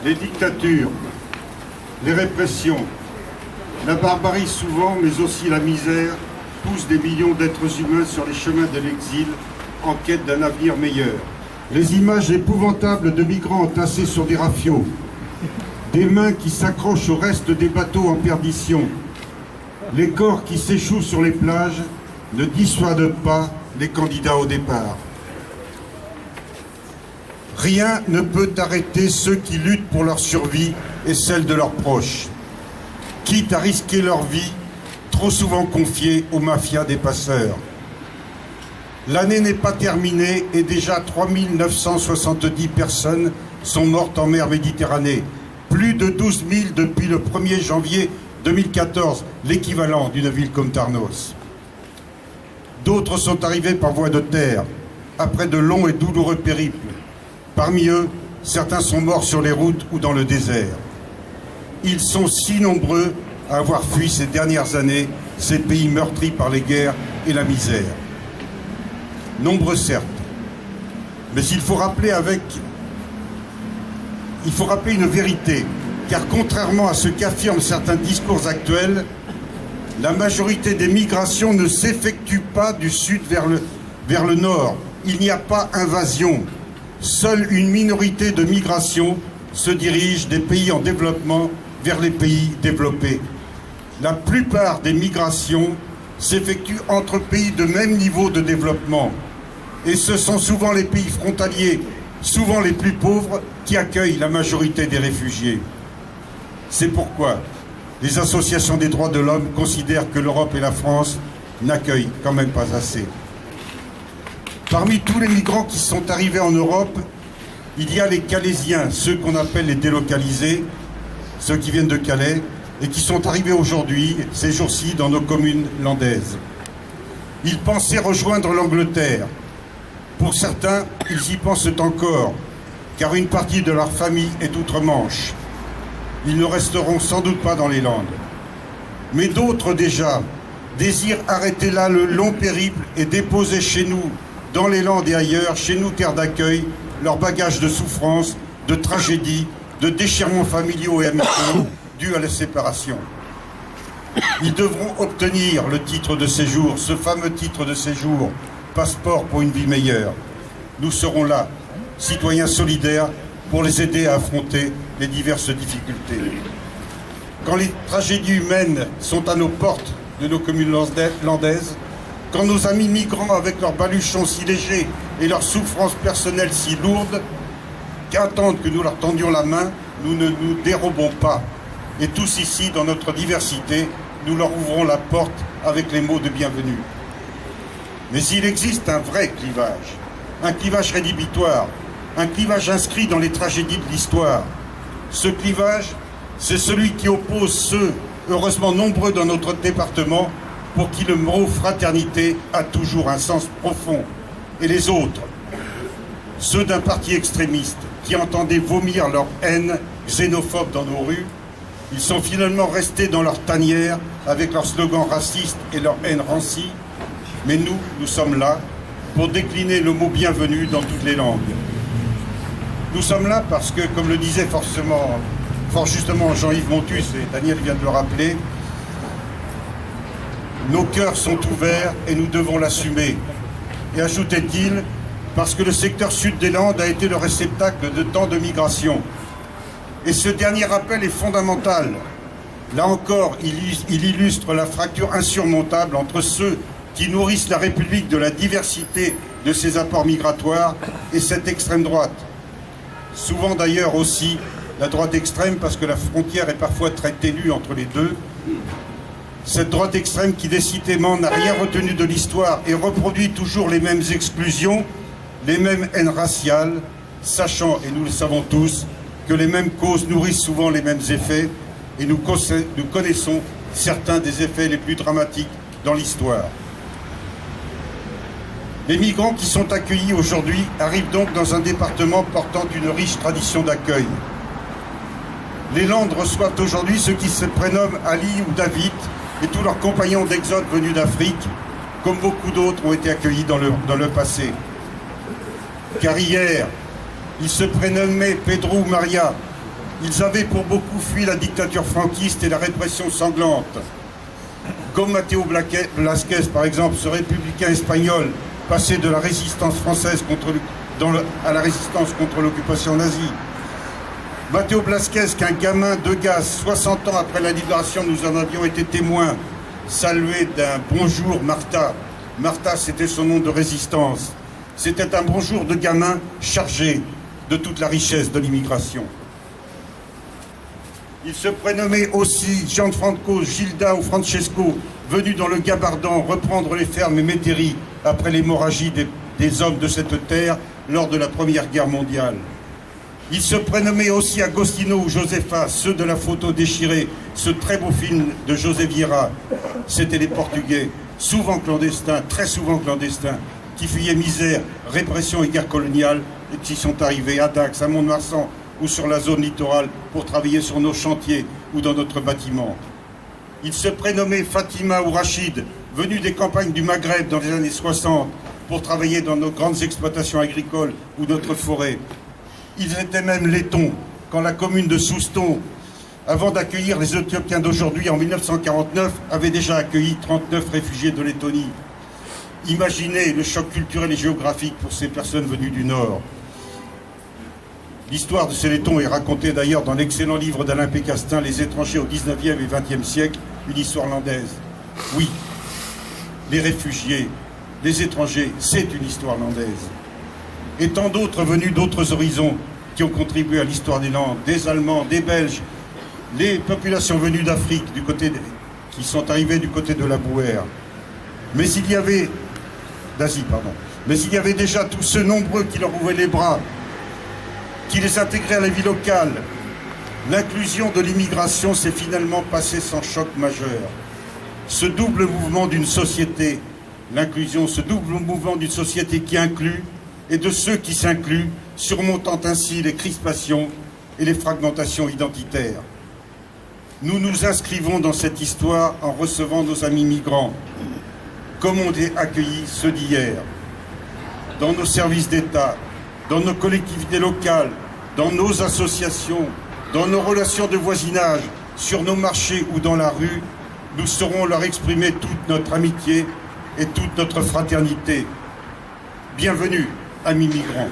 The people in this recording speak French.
Les dictatures, les répressions, la barbarie souvent, mais aussi la misère, poussent des millions d'êtres humains sur les chemins de l'exil en quête d'un avenir meilleur. Les images épouvantables de migrants entassés sur des rafiaux, des mains qui s'accrochent au reste des bateaux en perdition, les corps qui s'échouent sur les plages ne dissuadent pas les candidats au départ. Rien ne peut arrêter ceux qui luttent pour leur survie et celle de leurs proches, quitte à risquer leur vie, trop souvent confiée aux mafias des passeurs. L'année n'est pas terminée et déjà 3970 personnes sont mortes en mer Méditerranée. Plus de 12 000 depuis le 1er janvier 2014, l'équivalent d'une ville comme Tarnos. D'autres sont arrivés par voie de terre, après de longs et douloureux périples. Parmi eux, certains sont morts sur les routes ou dans le désert. Ils sont si nombreux à avoir fui ces dernières années ces pays meurtris par les guerres et la misère. Nombreux certes, mais il faut rappeler une vérité, car contrairement à ce qu'affirment certains discours actuels, la majorité des migrations ne s'effectue pas du sud vers le nord. Il n'y a pas invasion. Seule une minorité de migrations se dirige des pays en développement vers les pays développés. La plupart des migrations s'effectuent entre pays de même niveau de développement. Et ce sont souvent les pays frontaliers, souvent les plus pauvres, qui accueillent la majorité des réfugiés. C'est pourquoi les associations des droits de l'homme considèrent que l'Europe et la France n'accueillent quand même pas assez. Parmi tous les migrants qui sont arrivés en Europe, il y a les Calaisiens, ceux qu'on appelle les délocalisés, ceux qui viennent de Calais, et qui sont arrivés aujourd'hui, ces jours-ci, dans nos communes landaises. Ils pensaient rejoindre l'Angleterre. Pour certains, ils y pensent encore, car une partie de leur famille est outre-Manche. Ils ne resteront sans doute pas dans les Landes. Mais d'autres déjà désirent arrêter là le long périple et déposer chez nous, dans les Landes et ailleurs, chez nous terre d'accueil, leur bagage de souffrance, de tragédie, de déchirements familiaux et amicaux dus à la séparation. Ils devront obtenir le titre de séjour, ce fameux titre de séjour, passeport pour une vie meilleure. Nous serons là, citoyens solidaires, pour les aider à affronter les diverses difficultés. Quand les tragédies humaines sont à nos portes de nos communes landaises, quand nos amis migrants avec leurs baluchons si légers et leurs souffrances personnelles si lourdes, qu'attendent que nous leur tendions la main, nous ne nous dérobons pas. Et tous ici, dans notre diversité, nous leur ouvrons la porte avec les mots de bienvenue. Mais il existe un vrai clivage rédhibitoire, un clivage inscrit dans les tragédies de l'histoire. Ce clivage, c'est celui qui oppose ceux, heureusement nombreux dans notre département, pour qui le mot fraternité a toujours un sens profond, et les autres, ceux d'un parti extrémiste qui entendait vomir leur haine xénophobe dans nos rues. Ils sont finalement restés dans leur tanière avec leurs slogans racistes et leur haine rancie. Mais nous sommes là pour décliner le mot bienvenue dans toutes les langues. Nous sommes là parce que, comme le disait fort justement Jean-Yves Montus, et Daniel vient de le rappeler, nos cœurs sont ouverts et nous devons l'assumer. Et ajoutait-il, parce que le secteur sud des Landes a été le réceptacle de tant de migrations. Et ce dernier rappel est fondamental. Là encore, il illustre la fracture insurmontable entre ceux qui nourrissent la République de la diversité de ses apports migratoires et cette extrême droite. Souvent d'ailleurs aussi la droite extrême, parce que la frontière est parfois très ténue entre les deux. Cette droite extrême qui décidément n'a rien retenu de l'histoire et reproduit toujours les mêmes exclusions, les mêmes haines raciales, sachant, et nous le savons tous, que les mêmes causes nourrissent souvent les mêmes effets, et nous connaissons certains des effets les plus dramatiques dans l'histoire. Les migrants qui sont accueillis aujourd'hui arrivent donc dans un département portant une riche tradition d'accueil. Les Landes reçoivent aujourd'hui ceux qui se prénomment Ali ou David et tous leurs compagnons d'exode venus d'Afrique, comme beaucoup d'autres ont été accueillis dans le passé. Car hier, ils se prénommaient Pedro ou Maria, Ils avaient pour beaucoup fui la dictature franquiste et la répression sanglante. Comme Mateo Blasquez, par exemple, ce républicain espagnol passé de la résistance française à la résistance contre l'occupation nazie. Mateo Blasquez, qu'un gamin de Gaz, 60 ans après la libération, nous en avions été témoins, salué d'un bonjour Martha. Martha, c'était son nom de résistance. C'était un bonjour de gamin chargé de toute la richesse de l'immigration. Il se prénommait aussi Gianfranco, Gilda ou Francesco, venus dans le Gabardin reprendre les fermes et métairies après l'hémorragie des hommes de cette terre lors de la Première Guerre mondiale. Il se prénommait aussi Agostino ou Josefa, ceux de la photo déchirée, ce très beau film de José Vieira. C'étaient les Portugais, souvent clandestins, très souvent clandestins, qui fuyaient misère, répression et guerre coloniale, et qui sont arrivés à Dax, à Mont-de-Marsan ou sur la zone littorale pour travailler sur nos chantiers ou dans notre bâtiment. Il se prénommait Fatima ou Rachid, venus des campagnes du Maghreb dans les années 60 pour travailler dans nos grandes exploitations agricoles ou notre forêt. Ils étaient même lettons quand la commune de Souston, avant d'accueillir les Éthiopiens d'aujourd'hui en 1949, avait déjà accueilli 39 réfugiés de Lettonie. Imaginez le choc culturel et géographique pour ces personnes venues du Nord. L'histoire de ces lettons est racontée d'ailleurs dans l'excellent livre d'Alain Pécastin, Les étrangers au 19e et 20e siècle, une histoire landaise. Oui, les réfugiés, les étrangers, c'est une histoire landaise. Et tant d'autres venus d'autres horizons qui ont contribué à l'histoire des Landes, des Allemands, des Belges, les populations venues d'Afrique, qui sont arrivées du côté de la Brouwer. Mais il y avait déjà tous ceux nombreux qui leur ouvraient les bras, qui les intégraient à la vie locale. L'inclusion de l'immigration s'est finalement passée sans choc majeur. Ce double mouvement d'une société, l'inclusion, ce double mouvement d'une société qui inclut et de ceux qui s'incluent, surmontant ainsi les crispations et les fragmentations identitaires. Nous nous inscrivons dans cette histoire en recevant nos amis migrants, comme ont accueilli ceux d'hier, dans nos services d'État, dans nos collectivités locales, dans nos associations, dans nos relations de voisinage, sur nos marchés ou dans la rue, nous saurons leur exprimer toute notre amitié et toute notre fraternité. Bienvenue, amis migrants.